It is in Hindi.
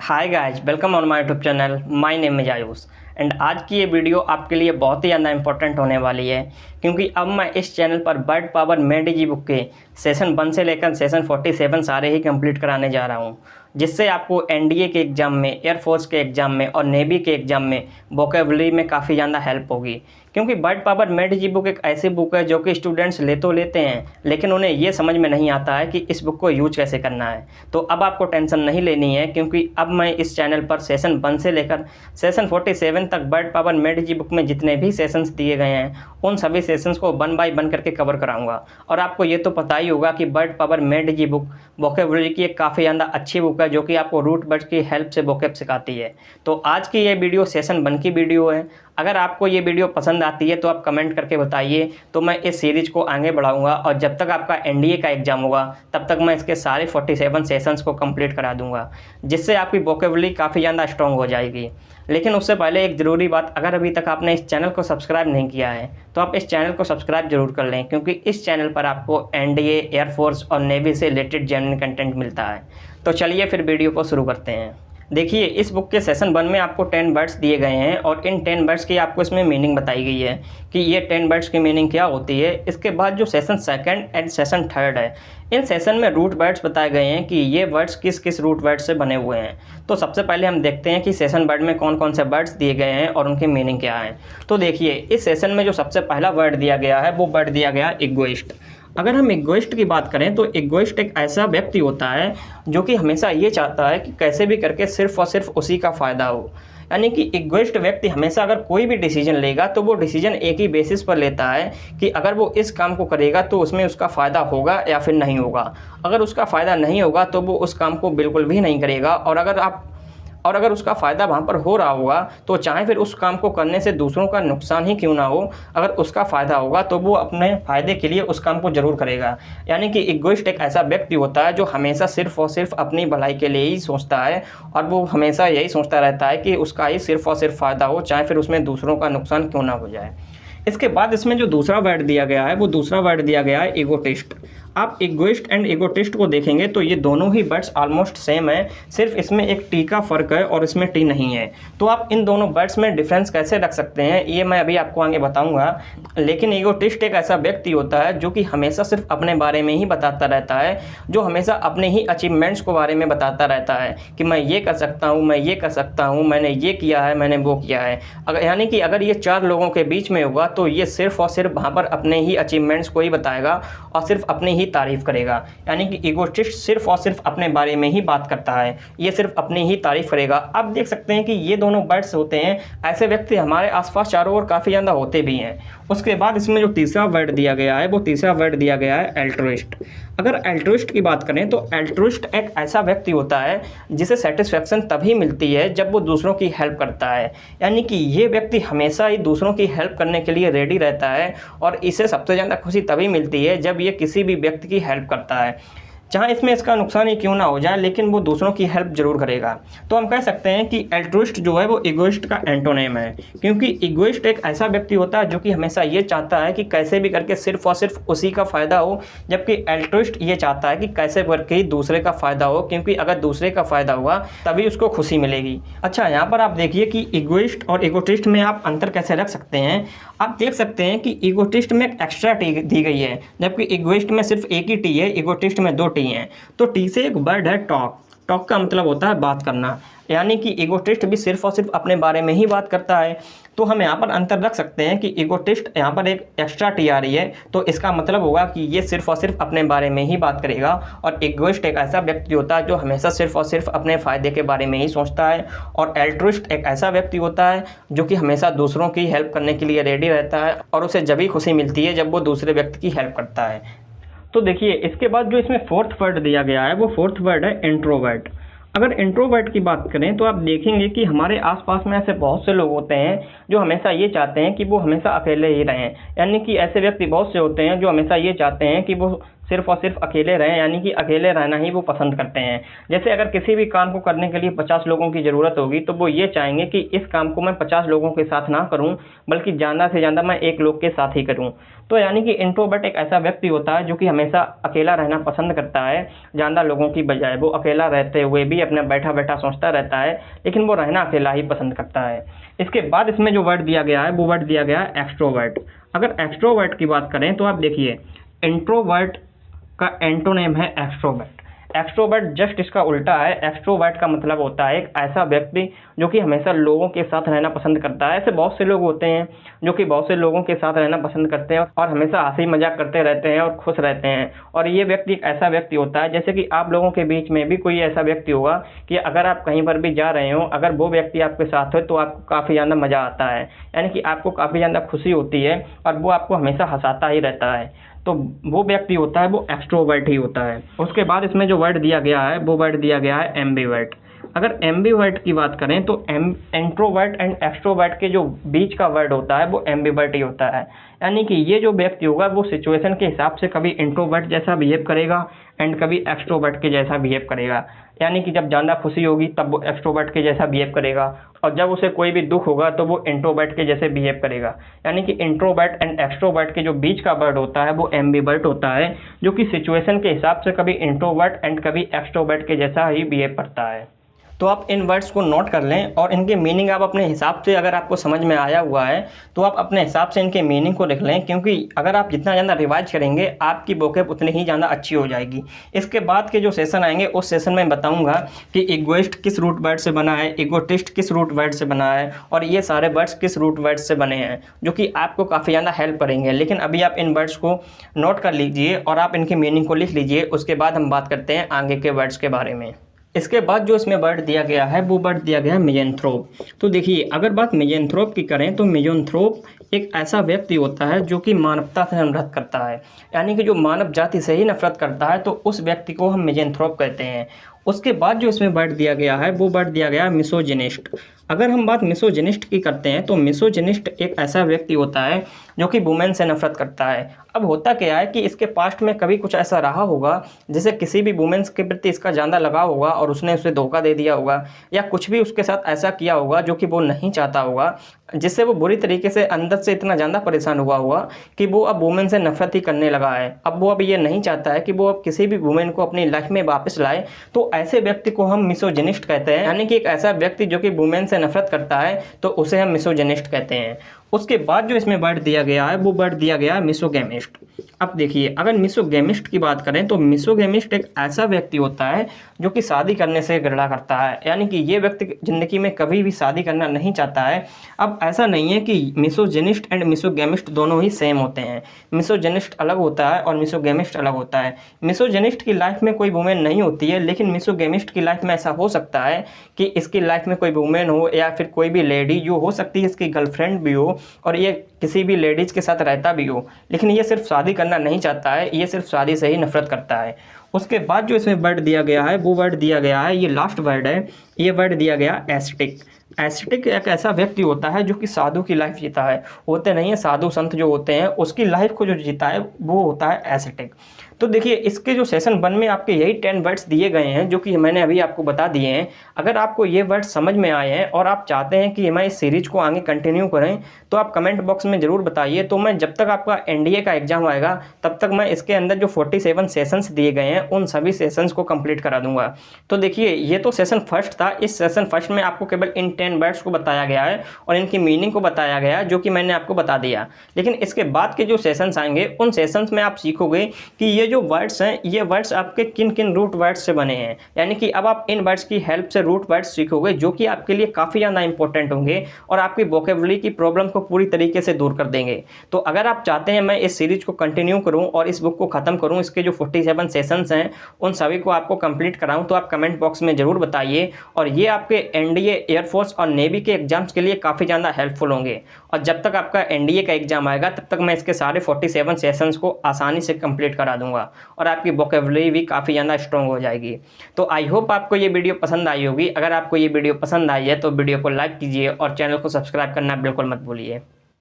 Hi guys, welcome on my YouTube channel. My name is Ayush and आज की ये वीडियो आपके लिए बहुत ही ज़्यादा इंपॉर्टेंट होने वाली है, क्योंकि अब मैं इस चैनल पर बर्ड पावर मेड बुक के सेशन 1 से लेकर सेशन 47 सारे ही कंप्लीट कराने जा रहा हूँ, जिससे आपको एनडीए के एग्ज़ाम में, एयरफोर्स के एग्ज़ाम में और नेवी के एग्ज़ाम में वोकेबलरी में काफ़ी ज़्यादा हेल्प होगी। क्योंकि बर्ड पावर मेड बुक एक ऐसी बुक है जो कि स्टूडेंट्स ले तो लेते हैं, लेकिन उन्हें ये समझ में नहीं आता है कि इस बुक को यूज कैसे करना है। तो अब आपको टेंशन नहीं लेनी है, क्योंकि अब मैं इस चैनल पर सेशन 1 से लेकर सेशन 47 तक बर्ड पावर मेड बुक में जितने भी सेशंस दिए गए हैं उन सभी सेशंस को 1 बाय 1 करके कवर कराऊंगा। और आपको ये तो पता ही होगा कि bird power made book vocabulary की एक काफ़ी ज़्यादा अच्छी बुक है, जो कि आपको रूट वर्ड्स की हेल्प से वोकेब सिखाती है। तो आज की ये वीडियो सेशन 1 की वीडियो है। अगर आपको ये वीडियो पसंद आती है तो आप कमेंट करके बताइए, तो मैं इस सीरीज़ को आगे बढ़ाऊंगा और जब तक आपका एनडीए का एग्ज़ाम होगा तब तक मैं इसके सारे 47 सेशंस को कंप्लीट करा दूंगा, जिससे आपकी वोकेबलरी काफ़ी ज़्यादा स्ट्रॉन्ग हो जाएगी। लेकिन उससे पहले एक ज़रूरी बात, अगर अभी तक आपने इस चैनल को सब्सक्राइब नहीं किया है तो आप इस चैनल को सब्सक्राइब जरूर कर लें, क्योंकि इस चैनल पर आपको एनडीए, एयरफोर्स और नेवी से रिलेटेड जेन्युइन कंटेंट मिलता है। तो चलिए फिर वीडियो को शुरू करते हैं। देखिए, इस बुक के सेशन 1 में आपको 10 वर्ड्स दिए गए हैं और इन 10 वर्ड्स की आपको इसमें मीनिंग बताई गई है कि ये 10 वर्ड्स की मीनिंग क्या होती है। इसके बाद जो सेशन 2 एंड सेशन 3 है, इन सेशन में रूट वर्ड्स बताए गए हैं कि ये वर्ड्स किस किस रूट वर्ड्स से बने हुए हैं। तो सबसे पहले हम देखते हैं कि सेशन वर्ड में कौन कौन से वर्ड्स दिए गए हैं और उनकी मीनिंग क्या है। तो देखिए, इस सेशन में जो सबसे पहला वर्ड दिया गया है वो वर्ड दिया गया इगोइस्ट। अगर हम इगोइस्ट की बात करें तो इगोइस्ट एक ऐसा व्यक्ति होता है जो कि हमेशा ये चाहता है कि कैसे भी करके सिर्फ और सिर्फ उसी का फ़ायदा हो। यानी कि इगोइस्ट व्यक्ति हमेशा अगर कोई भी डिसीजन लेगा तो वो डिसीजन एक ही बेसिस पर लेता है कि अगर वो इस काम को करेगा तो उसमें उसका फ़ायदा होगा या फिर नहीं होगा। अगर उसका फ़ायदा नहीं होगा तो वो उस काम को बिल्कुल भी नहीं करेगा, और अगर उसका फ़ायदा वहाँ पर हो रहा होगा तो चाहे फिर उस काम को करने से दूसरों का नुकसान ही क्यों ना हो, अगर उसका फ़ायदा होगा तो वो अपने फ़ायदे के लिए उस काम को ज़रूर करेगा। यानी कि इगोइस्ट एक ऐसा व्यक्ति होता है जो हमेशा सिर्फ और सिर्फ अपनी भलाई के लिए ही सोचता है, और वो हमेशा यही सोचता रहता है कि उसका ही सिर्फ और सिर्फ फ़ायदा हो, चाहे फिर उसमें दूसरों का नुकसान क्यों ना हो जाए। इसके बाद इसमें जो दूसरा वर्ड दिया गया है वो दूसरा वर्ड दिया गया है इगोटिस्ट। आप इगोइस्ट एंड इगोटिस्ट को देखेंगे तो ये दोनों ही वर्ड्स ऑलमोस्ट सेम है, सिर्फ इसमें एक टी का फ़र्क है और इसमें टी नहीं है। तो आप इन दोनों वर्ड्स में डिफरेंस कैसे रख सकते हैं ये मैं अभी आपको आगे बताऊंगा। लेकिन इगोटिस्ट एक ऐसा व्यक्ति होता है जो कि हमेशा सिर्फ अपने बारे में ही बताता रहता है, जो हमेशा अपने ही अचीवमेंट्स को बारे में बताता रहता है कि मैं ये कर सकता हूँ, मैं ये कर सकता हूँ, मैंने ये किया है, मैंने वो किया है। यानी कि अगर ये 4 लोगों के बीच में होगा तो ये सिर्फ और सिर्फ वहाँ पर अपने ही अचीवमेंट्स को ही बताएगा और सिर्फ अपने ही तारीफ करेगा। यानी कि इगोटिस्ट सिर्फ और सिर्फ अपने बारे में ही बात करता है, ये सिर्फ अपनी ही तारीफ करेगा। आप देख सकते हैं कि ये दोनों वर्ड्स होते हैं, ऐसे व्यक्ति हमारे आसपास चारों ओर काफ़ी ज़्यादा होते भी हैं। उसके बाद इसमें जो तीसरा वर्ड दिया गया है वो तीसरा वर्ड दिया गया है एल्ट्रुइस्ट। अगर एल्ट्रुइस्ट की बात करें तो एल्ट्रुइस्ट एक ऐसा व्यक्ति होता है जिसे सेटिस्फेक्शन तभी मिलती है जब वो दूसरों की हेल्प करता है। यानी कि ये व्यक्ति हमेशा ही दूसरों की हेल्प करने के लिए रेडी रहता है, और इसे सबसे ज़्यादा खुशी तभी मिलती है जब ये किसी भी व्यक्ति की हेल्प करता है, चाहे इसमें इसका नुकसान ही क्यों ना हो जाए, लेकिन वो दूसरों की हेल्प जरूर करेगा। तो हम कह सकते हैं कि एल्ट्रुइस्ट जो है वो इगोइस्ट का एंटोनिम है, क्योंकि इगोइस्ट एक ऐसा व्यक्ति होता है जो कि हमेशा ये चाहता है कि कैसे भी करके सिर्फ और सिर्फ उसी का फ़ायदा हो, जबकि एल्ट्रुइस्ट ये चाहता है कि कैसे करके दूसरे का फ़ायदा हो, क्योंकि अगर दूसरे का फ़ायदा होगा तभी उसको खुशी मिलेगी। अच्छा, यहाँ पर आप देखिए कि इगोइस्ट और इगोटिस्ट में आप अंतर कैसे रख सकते हैं। आप देख सकते हैं कि इगोटिस्ट में एक एक्स्ट्रा टी दी गई है, जबकि इगोइस्ट में सिर्फ एक ही टी है, इगोटिस्ट में 2 टी हैं। तो टी से एक वर्ड है टॉक। टॉक का मतलब होता है बात करना, यानी कि इगोटिस्ट भी सिर्फ और सिर्फ अपने बारे में ही बात करता है। तो हम यहाँ पर अंतर रख सकते हैं कि इगोटिस्ट यहाँ पर एक एक्स्ट्रा टी आ रही है, तो इसका मतलब होगा कि ये सिर्फ और सिर्फ अपने बारे में ही बात करेगा, और इगोइस्ट एक ऐसा व्यक्ति होता है जो हमेशा सिर्फ और सिर्फ अपने फ़ायदे के बारे में ही सोचता है, और एल्ट्रुइस्ट एक ऐसा व्यक्ति होता है जो कि हमेशा दूसरों की हेल्प करने के लिए रेडी रहता है, और उसे जब भी खुशी मिलती है जब वो दूसरे व्यक्ति की हेल्प करता है। तो देखिए, इसके बाद जो इसमें 4th वर्ड दिया गया है वो 4th वर्ड है इंट्रोवर्ट। अगर इंट्रोवर्ट की बात करें तो आप देखेंगे कि हमारे आसपास में ऐसे बहुत से लोग होते हैं जो हमेशा ये चाहते हैं कि वो हमेशा अकेले ही रहें। यानी कि ऐसे व्यक्ति बहुत से होते हैं जो हमेशा ये चाहते हैं कि वो सिर्फ और सिर्फ अकेले रहें, यानी कि अकेले रहना ही वो पसंद करते हैं। जैसे अगर किसी भी काम को करने के लिए 50 लोगों की ज़रूरत होगी तो वो ये चाहेंगे कि इस काम को मैं 50 लोगों के साथ ना करूं, बल्कि ज़्यादा से ज़्यादा मैं एक लोग के साथ ही करूं। तो यानी कि इंट्रोवर्ट एक ऐसा व्यक्ति होता है जो कि हमेशा अकेला रहना पसंद करता है ज़्यादा लोगों की बजाय। वो अकेला रहते हुए भी अपना बैठा बैठा सोचता रहता है, लेकिन वो रहना अकेला ही पसंद करता है। इसके बाद इसमें जो वर्ड दिया गया है वो वर्ड दिया गया है एक्सट्रोवर्ट। अगर एक्सट्रोवर्ट की बात करें तो आप देखिए, इंट्रोवर्ट का एंटोनेम है एक्सट्रोवर्ट। एक्सट्रोवर्ट जस्ट इसका उल्टा है। एक्सट्रोवर्ट का मतलब होता है एक ऐसा व्यक्ति जो कि हमेशा लोगों के साथ रहना पसंद करता है। ऐसे बहुत से लोग होते हैं जो कि बहुत से लोगों के साथ रहना पसंद करते हैं और हमेशा हंसी मजाक करते रहते हैं और खुश रहते हैं। और ये व्यक्ति एक ऐसा व्यक्ति होता है, जैसे कि आप लोगों के बीच में भी कोई ऐसा व्यक्ति होगा कि अगर आप कहीं पर भी जा रहे हो, अगर वो व्यक्ति आपके साथ हो तो आपको काफ़ी ज़्यादा मज़ा आता है, यानी कि आपको काफ़ी ज़्यादा खुशी होती है और वो आपको हमेशा हंसाता ही रहता है। तो वो व्यक्ति होता है वो एक्सट्रोवर्ट ही होता है। उसके बाद इसमें जो वर्ड दिया गया है वो वर्ड दिया गया है एम्बिवर्ट। अगर एम्बिवर्ट की बात करें तो इंट्रोवर्ट एंड एक्सट्रोवर्ट के जो बीच का वर्ड होता है वो एम्बिवर्ट ही होता है। यानी कि ये जो व्यक्ति होगा वो सिचुएशन के हिसाब से कभी इंट्रोवर्ट जैसा बिहेव करेगा एंड कभी एक्सट्रोवर्ट के जैसा बिहेव करेगा। यानी कि जब ज़्यादा खुशी होगी तब वो एक्सट्रोवर्ट के जैसा बिहेव करेगा, और जब उसे कोई भी दुख होगा तो वो इंट्रोवर्ट के जैसे बिहेव करेगा। यानी कि इंट्रोवर्ट एंड एक्सट्रोवर्ट के जो बीच का वर्ड होता है वो एम्बिवर्ट होता है, जो कि सिचुएशन के हिसाब से कभी इंट्रोवर्ट एंड कभी एक्सट्रोवर्ट के जैसा ही बिहेव करता है। तो आप इन वर्ड्स को नोट कर लें और इनके मीनिंग आप अपने हिसाब से, अगर आपको समझ में आया हुआ है तो आप अपने हिसाब से इनके मीनिंग को लिख लें, क्योंकि अगर आप जितना ज़्यादा रिवाइज करेंगे आपकी वोकैब उतनी ही ज़्यादा अच्छी हो जाएगी। इसके बाद के जो सेशन आएंगे उस सेशन में बताऊंगा कि इगोइस्ट किस रूट वर्ड से बना है, इगोटिस्ट किस रूट वर्ड से बना है, और ये सारे वर्ड्स किस रूट वर्ड से बने हैं, जो कि आपको काफ़ी ज़्यादा हेल्प करेंगे। लेकिन अभी आप इन वर्ड्स को नोट कर लीजिए और आप इनकी मीनिंग को लिख लीजिए। उसके बाद हम बात करते हैं आगे के वर्ड्स के बारे में। इसके बाद जो इसमें वर्ड दिया गया है वो वर्ड दिया गया है मिज़ेंथ्रोप। तो देखिए, अगर बात मिज़ेंथ्रोप की करें तो मिज़ेंथ्रोप एक ऐसा व्यक्ति होता है जो कि मानवता से नफरत करता है, यानी कि जो मानव जाति से ही नफरत करता है, तो उस व्यक्ति को हम मिज़ेंथ्रोप कहते हैं। उसके बाद जो इसमें वर्ड दिया गया है वो वर्ड दिया गया है मिसोजिनिस्ट। अगर हम बात मिसोजिनिस्ट की करते हैं तो मिसोजिनिस्ट एक ऐसा व्यक्ति होता है जो कि वुमेन से नफरत करता है। अब होता क्या है कि इसके पास्ट में कभी कुछ ऐसा रहा होगा, जैसे किसी भी वुमेन्स के प्रति इसका ज़्यादा लगाव होगा और उसने उसे धोखा दे दिया होगा, या कुछ भी उसके साथ ऐसा किया होगा जो कि वो नहीं चाहता होगा, जिससे वो बुरी तरीके से अंदर से इतना ज़्यादा परेशान हुआ होगा कि वो अब वुमेन से नफरत ही करने लगा है। अब वो अब ये नहीं चाहता है कि वो अब किसी भी वुमेन को अपनी लाइफ में वापस लाए, तो ऐसे व्यक्ति को हम मिसोजिनिस्ट कहते हैं। यानी कि एक ऐसा व्यक्ति जो कि वुमेन से नफरत करता है तो उसे हम मिसोजिनिस्ट कहते हैं। उसके बाद जो इसमें वर्ड दिया गया है वो वर्ड दिया गया है मिसोगैमिस्ट। अब देखिए, अगर मिसोगैमिस्ट की बात करें तो मिसोगैमिस्ट एक ऐसा व्यक्ति होता है जो कि शादी करने से घृणा करता है, यानी कि ये व्यक्ति ज़िंदगी में कभी भी शादी करना नहीं चाहता है। अब ऐसा नहीं है कि मिसोजिनिस्ट एंड मिसोगैमिस्ट दोनों ही सेम होते हैं। मिसोजिनिस्ट अलग होता है और मिसोगैमिस्ट अलग होता है। मिसोजिनिस्ट की लाइफ में कोई वुमेन नहीं होती है, लेकिन मिसोगैमिस्ट की लाइफ में ऐसा हो सकता है कि इसकी लाइफ में कोई वुमेन हो या फिर कोई भी लेडी जो हो सकती है इसकी गर्लफ्रेंड भी हो और ये किसी भी लेडीज़ के साथ रहता भी हो, लेकिन ये सिर्फ शादी करना नहीं चाहता है, ये सिर्फ शादी से ही नफरत करता है। उसके बाद जो इसमें वर्ड दिया गया है वो वर्ड दिया गया है, ये लास्ट वर्ड है, ये वर्ड दिया गया एस्थेटिक। एस्थेटिक एक ऐसा व्यक्ति होता है जो कि साधु की लाइफ जीता है। होते नहीं है साधु संत जो होते हैं, उसकी लाइफ को जो जीता है वो होता है एस्थेटिक। तो देखिए, इसके जो सेशन 1 में आपके यही 10 वर्ड्स दिए गए हैं जो कि मैंने अभी आपको बता दिए हैं। अगर आपको ये वर्ड्स समझ में आए हैं और आप चाहते हैं कि मैं इस सीरीज को आगे कंटिन्यू करें तो आप कमेंट बॉक्स में ज़रूर बताइए। तो मैं जब तक आपका एनडीए का एग्जाम आएगा तब तक मैं इसके अंदर जो 47 सेशंस दिए गए हैं उन सभी सेशंस को कंप्लीट करा दूंगा। तो देखिए, ये तो सेशन फर्स्ट था। इस सेशन फर्स्ट में आपको केवल इन 10 वर्ड्स को बताया गया है और इनकी मीनिंग को बताया गया है, जो कि मैंने आपको बता दिया। लेकिन इसके बाद के जो सेशंस आएंगे उन सेशंस में आप सीखोगे कि ये जो वर्ड्स हैं ये वर्ड्स आपके किन किन रूट वर्ड्स से बने हैं। यानी कि अब आप इन वर्ड्स की हेल्प से रूट वर्ड्स सीखोगे जो कि आपके लिए काफ़ी ज़्यादा इंपॉर्टेंट होंगे और आपकी वोकेबुलरी की प्रॉब्लम को पूरी तरीके से दूर कर देंगे। तो अगर आप चाहते हैं मैं इस सीरीज को कंटिन्यू करूं और इस बुक को ख़त्म करूं, इसके जो 47 सेशंस हैं उन सभी को आपको कंप्लीट कराऊं, तो आप कमेंट बॉक्स में ज़रूर बताइए। और ये आपके एनडीए, एयरफोर्स और नेवी के एग्जाम्स के लिए काफ़ी ज़्यादा हेल्पफुल होंगे। और जब तक आपका एनडीए का एग्जाम आएगा तब तक मैं इसके सारे 47 सेशंस को आसानी से कंप्लीट करा दूंगा और आपकी वोकेबुलरी भी काफ़ी ज़्यादा स्ट्रॉन्ग हो जाएगी। तो आई होप आपको ये वीडियो पसंद आई होगी। अगर आपको ये वीडियो पसंद आई है तो वीडियो को लाइक कीजिए और चैनल को सब्सक्राइब करना बिल्कुल मत भूलिए।